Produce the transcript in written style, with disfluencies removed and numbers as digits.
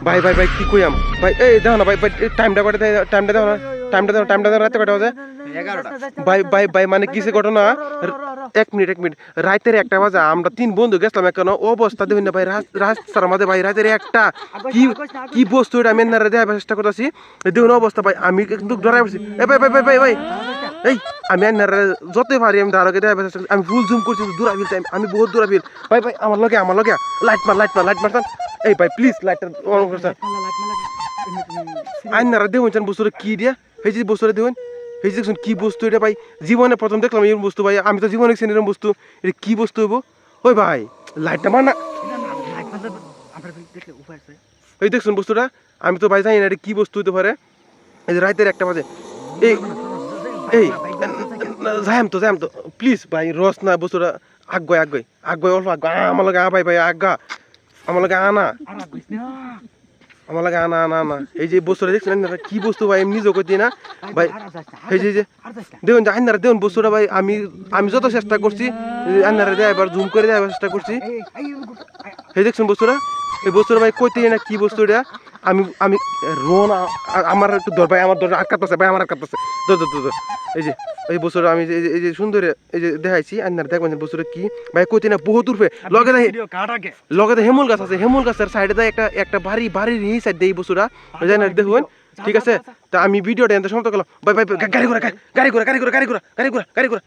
ভাই ভাই ভাই কি কইয়াম ভাই এই দেখো না ভাই ভাই টাইমটা কয়টা টাইমটা দেখো না টাইমটা রাতে কয়টা বাজে 11টা ভাই ভাই ভাই মানে কিসে ঘটনা এক মিনিট রাতের 1টা বাজে আমরা 3 বন্ধু গেছিলাম এখন অবস্থা দেখুন না ভাই রাস্তার মাঝে ভাই রাতের 1টা কি কি বস্তু এটা আমি না দেখার চেষ্টা করতেছি দেখুন অবস্থা ভাই আমি কিন্তু ডরাই পড়ছি এ ভাই ভাই ভাই ভাই ভাই এই আমি আর যতই পারি আমি ধারকে দেখার চেষ্টা আমি ফুল জুম করছি দূরা ফিল আমি বহুত দূরা ফিল ভাই ভাই আমার লগে লাইট মার এই ভাই প্লিজ লাইটটা অন করছ আইনারা দেখুন বস্তুটা কি দিয়া এই যে বস্তুটা দেখুন এই যে কি বস্তু এটা ভাই জীবনে প্রথম দেখলাম এই বস্তু ভাই আমি তো জীবনে দেখছি এরকম বস্তু এটা কি বস্তু হইব ওই ভাই লাইটটা মার না এই দেখুন বস্তুটা আমি তো ভাই জানি না এটা কি বস্তু হতে পারে এই যে রাতের 1টা বাজে এই এই যাইম তো প্লিজ ভাই রস না বস্তুটা আগ অল্প আমার লাগে ভাই ভাই আগা আমার লাগে আনা আমার লাগে আনা এই যে বস্তুটা দেখছেন কি বস্তু ভাই এমনি নিজেও করছি না ভাই এই যে দেখুন আইনারা দেখুন বস্তুটা ভাই আমি যত চেষ্টা করছি আইনারা দেয় এবার জুম করে দেওয়ার চেষ্টা করছি এই দেখছেন বস্তুটা এই বস্তুটা ভাই কইতে না কি বস্তু এটা আমি রোন আমার একটু ধর ভাই আমার ধর আটকাতেছে ভাই আমার আটকাতেছে ধর এই যে এই বছর আমি এই যে সুন্দর এই যে দেখাইছি আইনার দেখবেন বছরে কি ভাই কইতে না বহুত উঠবে লগে হেমুল গাছ আছে হেমুল গাছের সাইডে দেয় একটা বাড়ির এই সাইড দেয় এই বছরা জানেন দেখুন ঠিক আছে তা আমি ভিডিওটা এত সমাপ্ত করলাম ভাই ভাই গাড়ি ঘোড়া